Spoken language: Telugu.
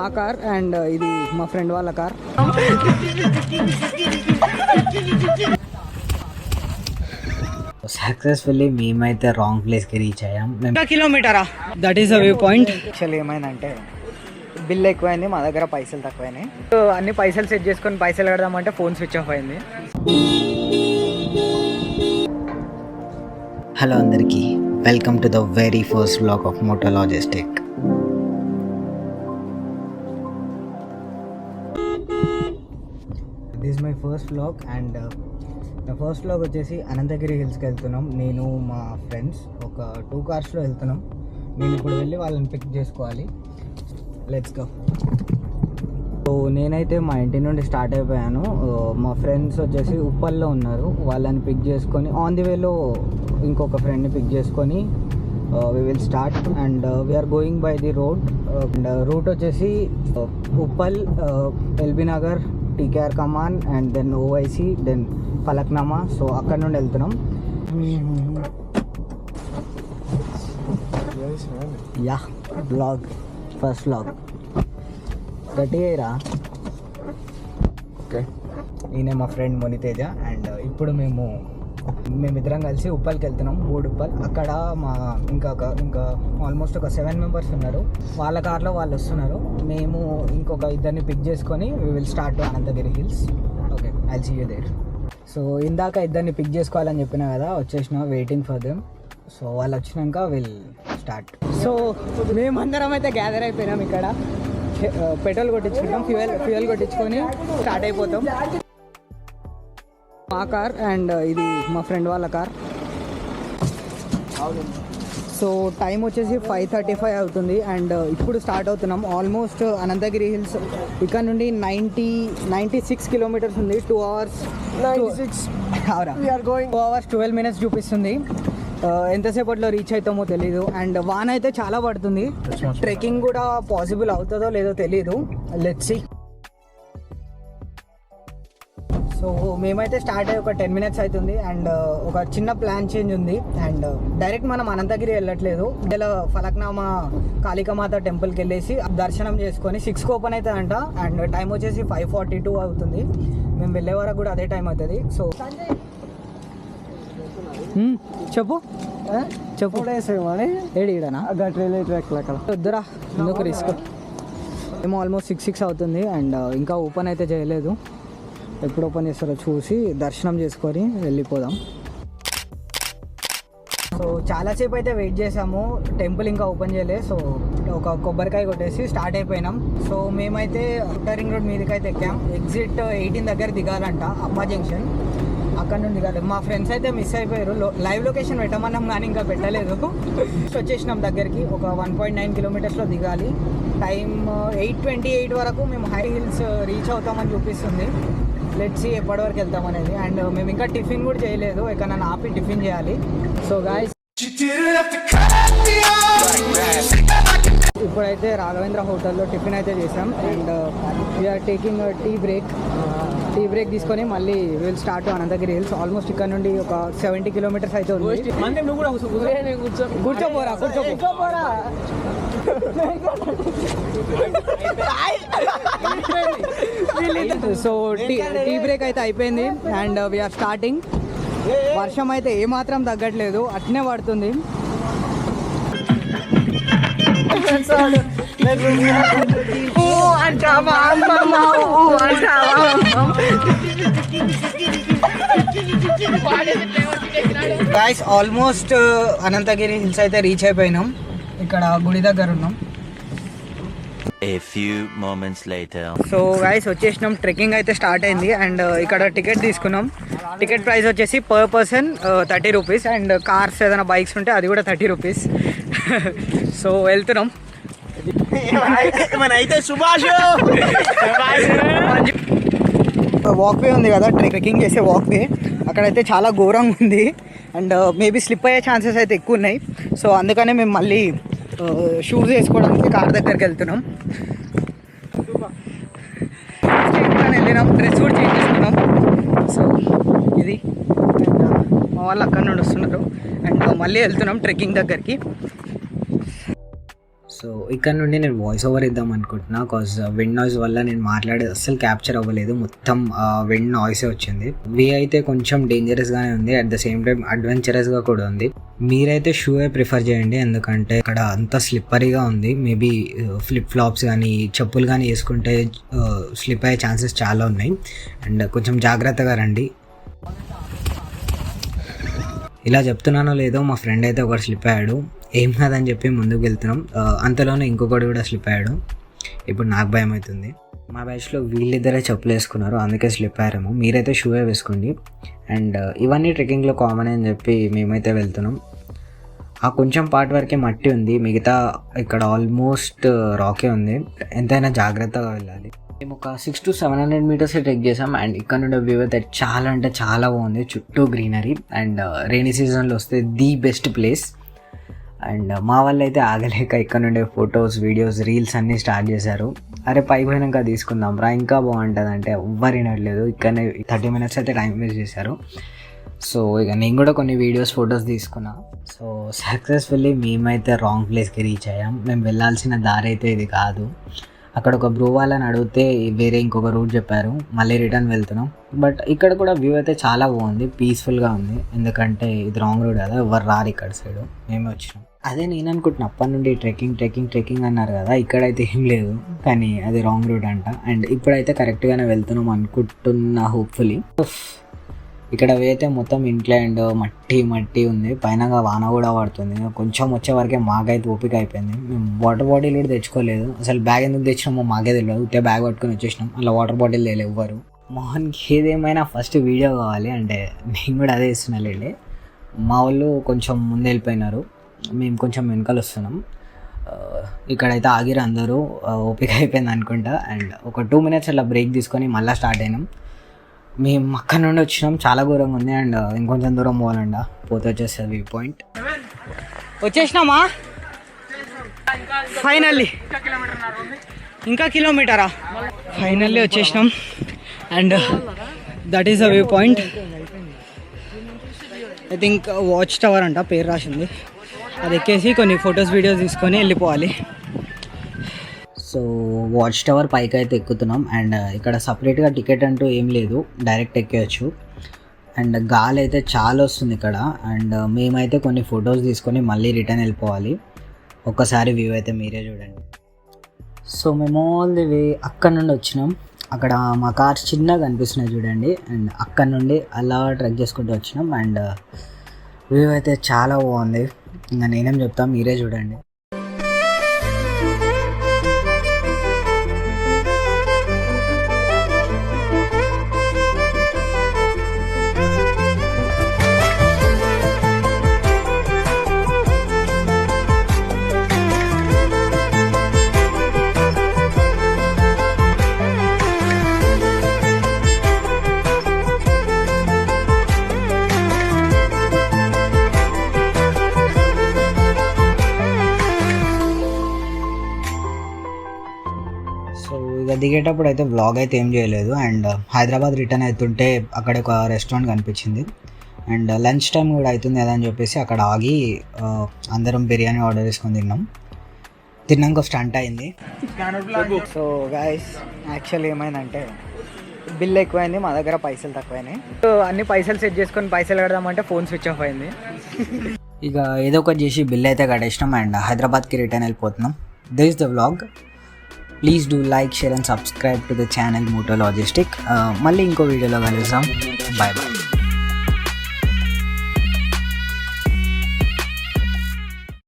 ఆ కార్ అండ్ ఇది మా ఫ్రెండ్ వాళ్ళ కార్. సక్సెస్ఫుల్లీ మేమైతే రాంగ్ ప్లేస్కి రీచ్ అయ్యాం. కిలోమీటరా that is the view point. Actually ఏమైందంటే బిల్ ఎక్కువైంది, మా దగ్గర పైసలు తక్కువైనాయి. అన్ని పైసలు సెట్ చేసుకొని పైసలు కడదామంటే ఫోన్ స్విచ్ ఆఫ్ అయింది. హలో అందరికీ, welcome to the very first vlog of Moto Logistic. This is my first vlog and నా ఫస్ట్ వ్లాగ్ వచ్చేసి అనంతగిరి హిల్స్కి వెళ్తున్నాం. నేను మా ఫ్రెండ్స్ ఒక 2 కార్స్లో వెళ్తున్నాం. నేను ఇప్పుడు వెళ్ళి వాళ్ళని పిక్ చేసుకోవాలి. Let's go. సో నేనైతే మా ఇంటి నుండి స్టార్ట్ అయిపోయాను. మా ఫ్రెండ్స్ వచ్చేసి ఉప్పల్లో ఉన్నారు. వాళ్ళని పిక్ చేసుకొని ఆన్ ది వేలో ఇంకొక ఫ్రెండ్ని పిక్ చేసుకొని we will start and we are going by the road and route వచ్చేసి Uppal, LB Nagar, TKR Kaman and then OIC, then Falaknuma. So అక్కడ నుండి వెళ్తున్నాం. యా బ్లాగ్, ఫస్ట్ బ్లాగ్ గట్టిగా. ఓకే, ఈయన మా ఫ్రెండ్ మునితేజ అండ్ ఇప్పుడు మేమిద్దరం కలిసి ఉప్పల్కి వెళ్తున్నాం. ఉప్పల్ అక్కడ మా ఇంకా ఆల్మోస్ట్ ఒక 7 మెంబర్స్ ఉన్నారు. వాళ్ళ కార్లో వాళ్ళు వస్తున్నారు. మేము ఇంకొక ఇద్దరిని పిక్ చేసుకొని we will start to Ananthagiri Hills. Okay, I'll see you there. So ఇందాక ఇద్దరిని పిక్ చేసుకోవాలని చెప్పినా కదా, వచ్చేసిన వెయిటింగ్ ఫర్ దెమ్. సో వాళ్ళు వచ్చినాక విల్ స్టార్ట్. సో మేమందరం అయితే గ్యాదర్ అయిపోయినాం. ఇక్కడ పెట్రోల్ కొట్టించుకుంటాం, ఫ్యూయల్ కొట్టించుకొని స్టార్ట్ అయిపోతాం. మా కార్ అండ్ ఇది మా ఫ్రెండ్ వాళ్ళ కార్. సో టైం వచ్చేసి 5:35 అవుతుంది అండ్ ఇప్పుడు స్టార్ట్ అవుతున్నాం. ఆల్మోస్ట్ అనంతగిరి హిల్స్ ఇక్కడ నుండి 96 కిలోమీటర్స్ ఉంది. 2 hours 12 minutes చూపిస్తుంది. ఎంతసేపట్లో రీచ్ అవుతామో తెలీదు. అండ్ వాన అయితే చాలా పడుతుంది. ట్రెక్కింగ్ కూడా పాసిబుల్ అవుతుందో లేదో తెలీదు. Let's see. సో మేమైతే స్టార్ట్ అయ్యి ఒక 10 minutes అవుతుంది అండ్ ఒక చిన్న ప్లాన్ చేంజ్ ఉంది. అండ్ డైరెక్ట్ మనం అనంతగిరి వెళ్ళట్లేదు. ఇలా ఫలక్నామా కాళికామాత టెంపుల్కి వెళ్ళేసి దర్శనం చేసుకొని 6కి ఓపెన్ అవుతుందంట. అండ్ టైం వచ్చేసి 5:42 అవుతుంది. మేము వెళ్ళే వరకు కూడా అదే టైం అవుతుంది. సో చెప్పు ఏడినా అక్కడ వద్దురా, ఎందుకు రిస్క్. ఏమో ఆల్మోస్ట్ 6 అవుతుంది అండ్ ఇంకా ఓపెన్ అయితే చేయలేదు. ఎప్పుడు ఓపెన్ చేస్తారో చూసి దర్శనం చేసుకొని వెళ్ళిపోదాం. సో చాలాసేపు అయితే వెయిట్ చేసాము, టెంపుల్ ఇంకా ఓపెన్ చేయలేదు. సో ఒక కొబ్బరికాయ కొట్టేసి స్టార్ట్ అయిపోయినాం. సో మేమైతే అవుటర్ రింగ్ రోడ్ మీదకి అయితే ఎక్కాం. ఎగ్జిట్ 18 దగ్గర దిగాలంట, అప్పా జంక్షన్. అక్కడ నుండి దిగాలి. మా ఫ్రెండ్స్ అయితే మిస్ అయిపోయారు. లైవ్ లొకేషన్ పెట్టమన్నాం కానీ ఇంకా పెట్టలేదు. వచ్చేసినాం దగ్గరికి. ఒక 1.9 kilometers దిగాలి. టైం 8:28 వరకు మేము హై హిల్స్ రీచ్ అవుతామని చూపిస్తుంది. లెట్స్ సీ ఎప్పటి వరకు వెళ్తాం అనేది. అండ్ మేము ఇంకా టిఫిన్ కూడా చేయలేదు, ఎక్కడన్నా ఆపి టిఫిన్ చేయాలి. సో గాయ్స్, ఇప్పుడైతే రాఘవేంద్ర హోటల్లో టిఫిన్ అయితే చేసాం and we're taking tea break తీసుకొని మళ్ళీ will start to Ananthagiri Hills. Almost ఇక్కడ నుండి ఒక 70 kilometers అయితే ఉంది. కూర్చోపోరా. సో టీ బ్రేక్ అయితే అయిపోయింది అండ్ వీఆర్ స్టార్టింగ్. వర్షం అయితే ఏమాత్రం తగ్గట్లేదు, అట్నే పడుతుంది. గైస్, ఆల్మోస్ట్ అనంతగిరి హిల్స్ అయితే రీచ్ అయిపోయినాం. ఇక్కడ గుడి దగ్గర ఉన్నాం. A few moments later. So guys వచ్చేసినాం. ట్రెక్కింగ్ అయితే స్టార్ట్ అయింది అండ్ ఇక్కడ టికెట్ తీసుకున్నాం. టికెట్ ప్రైస్ వచ్చేసి per person 30 rupees and cars ఏదైనా బైక్స్ ఉంటే అది కూడా 30 rupees. సో వెళ్తున్నాం. వాక్వే ఉంది కదా, ట్రెక్కింగ్ చేసే వాక్వే, అక్కడైతే చాలా ఘోరంగా ఉంది అండ్ మేబీ స్లిప్ అయ్యే ఛాన్సెస్ అయితే ఎక్కువ ఉన్నాయి. సో అందుకనే మేము మళ్ళీ షూస్ వేసుకోవడానికి కార్ దగ్గరికి వెళ్తున్నాం. వెళ్ళినాం, డ్రెస్ కూడా చేంజ్ చేసుకున్నాం. సో ఇది మా వాళ్ళు అక్కడ నుండి వస్తున్నారు అండ్ మళ్ళీ వెళ్తున్నాం ట్రెక్కింగ్ దగ్గరికి. సో ఇక్కడ నుండి నేను వాయిస్ ఓవర్ ఇద్దాం అనుకుంటున్నా, కాజ్ విండ్ నాయిస్ వల్ల నేను మాట్లాడేది అస్సలు క్యాప్చర్ అవ్వలేదు, మొత్తం విండ్ నాయిసే వచ్చింది. వే అయితే కొంచెం డేంజరస్గానే ఉంది, అట్ ద సేమ్ టైం అడ్వెంచరస్గా కూడా ఉంది. మీరైతే షూయే ప్రిఫర్ చేయండి, ఎందుకంటే ఇక్కడ అంత స్లిప్పరీగా ఉంది. మేబీ ఫ్లిప్ ఫ్లాప్స్ కానీ చెప్పులు కానీ వేసుకుంటే స్లిప్ అయ్యే ఛాన్సెస్ చాలా ఉన్నాయి. అండ్ కొంచెం జాగ్రత్తగా రండి. ఇలా చెప్తున్నానో లేదో మా ఫ్రెండ్ అయితే ఒకటి స్లిప్ అయ్యాడు, ఏం కాదని చెప్పి ముందుకు వెళ్తున్నాం. అంతలోనే ఇంకొకటి కూడా స్లిప్ అయ్యాడు. ఇప్పుడు నాకు భయం అవుతుంది. మా బ్యాచ్లో వీళ్ళిద్దరే చెప్పులు వేసుకున్నారు, అందుకే స్లిప్ అయ్యారేమో. మీరైతే షూయే వేసుకోండి. అండ్ ఇవన్నీ ట్రెక్కింగ్లో కామన్ అని చెప్పి మేమైతే వెళ్తున్నాం. ఆ కొంచెం పార్ట్ వరకే మట్టి ఉంది, మిగతా ఇక్కడ ఆల్మోస్ట్ రాకే ఉంది. ఎంతైనా జాగ్రత్తగా వెళ్ళాలి. మేము ఒక 600 to 700 meters ట్రెక్ చేసాం. అండ్ ఇక్కడ నుండి వ్యూ అయితే చాలా అంటే చాలా బాగుంది, చుట్టూ గ్రీనరీ. అండ్ రైనీ సీజన్లో వస్తే ది బెస్ట్ ప్లేస్. అండ్ మా వాళ్ళు అయితే ఆగలేక ఇక్కడ నుండి ఫొటోస్, వీడియోస్, రీల్స్ అన్నీ స్టార్ట్ చేశారు. అరే పైకి పోయినాక తీసుకుందాం రా, ఇంకా బాగుంటుంది అంటే ఎవ్వరు వినట్లేదు. ఇక్కడనే 30 minutes అయితే టైం వేస్ట్ చేశారు. సో ఇక నేను కూడా కొన్ని వీడియోస్, ఫొటోస్ తీసుకున్నా. సో సక్సెస్ఫుల్లీ మేమైతే రాంగ్ ప్లేస్కి రీచ్ అయ్యాం. మేము వెళ్ళాల్సిన దారి అయితే ఇది కాదు. అక్కడ ఒక బ్రో వాళ్ళని అడిగితే వేరే ఇంకొక రూట్ చెప్పారు, మళ్ళీ రిటర్న్ వెళ్తున్నాం. బట్ ఇక్కడ కూడా వ్యూ అయితే చాలా బాగుంది, పీస్ఫుల్గా ఉంది. ఎందుకంటే ఇది రాంగ్ రూట్ కదా, ఎవరు రారు ఇక్కడ సైడ్, మేమే వచ్చినాం. అదే నేను అనుకుంటున్నా, అప్పటి నుండి ట్రెక్కింగ్ అన్నారు కదా, ఇక్కడైతే ఏం లేదు, కానీ అది రాంగ్ రూట్ అంట. అండ్ ఇప్పుడైతే కరెక్ట్గానే వెళ్తున్నాం అనుకుంటున్నా, హోప్ఫుల్లీ. ఇక్కడ అయితే మొత్తం ఇంక్లైండ్ మట్టి ఉంది, పైన వాన కూడా పడుతుంది. కొంచెం వచ్చే వరకే మాకైతే ఓపిక అయిపోయింది. మేము వాటర్ బాటిల్ కూడా తెచ్చుకోలేదు, అసలు బ్యాగ్ ఎందుకు తెచ్చినామో మాకే తెలియదు. ఉత్తే బ్యాగ్ పట్టుకొని వచ్చేసినాం, అలా వాటర్ బాటిల్ లేదు ఎవ్వరు. మోహన్కి ఏదేమైనా ఫస్ట్ వీడియో కావాలి అంటే నేను కూడా అదే ఇస్తున్నాంలేండి. మా వాళ్ళు కొంచెం ముందు వెళ్ళిపోయినారు, మేము కొంచెం వెనకాల వస్తున్నాం. ఇక్కడైతే ఆగిరు అందరూ, ఓపిక అయిపోయింది అనుకుంటా. అండ్ ఒక 2 minutes అలా బ్రేక్ తీసుకొని మళ్ళీ స్టార్ట్ అయినాం. మేము అక్కడ నుండి వచ్చినాం, చాలా దూరంగా ఉంది. అండ్ ఇంకొంచెం దూరం పోవాలంట, పోతే వచ్చేస్తుంది వ్యూ పాయింట్. వచ్చేసినామా ఫైనల్లీ? ఇంకా కిలోమీటరా? ఫైనల్లీ వచ్చేసినాం. And that is the view point. I think watch tower అంట పేరు రాసింది. అది ఎక్కేసి కొన్ని ఫొటోస్, వీడియోస్ తీసుకొని వెళ్ళిపోవాలి. సో వాచ్ టవర్ పైకి అయితే ఎక్కుతున్నాం. అండ్ ఇక్కడ సపరేట్గా టికెట్ అంటూ ఏం లేదు, డైరెక్ట్ ఎక్కేయచ్చు. అండ్ గాలి అయితే చాలా వస్తుంది ఇక్కడ. అండ్ మేమైతే కొన్ని ఫొటోస్ తీసుకొని మళ్ళీ రిటర్న్ వెళ్ళిపోవాలి. ఒక్కసారి వ్యూ అయితే మీరే చూడండి. సో మేము ఆల్ ది వే అక్కడ నుండి వచ్చినాం. అక్కడ మా కార్స్ చిన్నగా కనిపిస్తున్నాయి చూడండి. అండ్ అక్కడ నుండి అలా ట్రెక్ చేసుకుంటూ వచ్చినాం. అండ్ వ్యూ అయితే చాలా బాగుంది, ఇంకా నేనేం చెప్తాను, మీరే చూడండి. సో ఇక దిగేటప్పుడు అయితే వ్లాగ్ అయితే ఏం చేయలేదు. అండ్ హైదరాబాద్ రిటర్న్ అవుతుంటే అక్కడ ఒక రెస్టారెంట్ కనిపించింది. అండ్ లంచ్ టైం కూడా అవుతుంది కదా అని చెప్పేసి అక్కడ ఆగి అందరం బిర్యానీ ఆర్డర్ చేసుకొని తిన్నాక స్టంట్ అయింది. సో గైస్ యాక్చువల్లీ ఏమైందంటే బిల్ ఎక్కువైంది, మా దగ్గర పైసలు తక్కువైనాయి. సో అన్ని పైసలు సెట్ చేసుకొని పైసలు కడదామంటే ఫోన్ స్విచ్ ఆఫ్ అయింది. ఇక ఏదో ఒకటి చేసి బిల్ అయితే కట్టేసినాం. అండ్ హైదరాబాద్కి రిటర్న్ వెళ్ళిపోతున్నాం. This is the vlog. Please do like, share and subscribe to the channel Moto Logistic. మళ్ళీ ఇంకో వీడియోలో కలుద్దాం. Bye bye.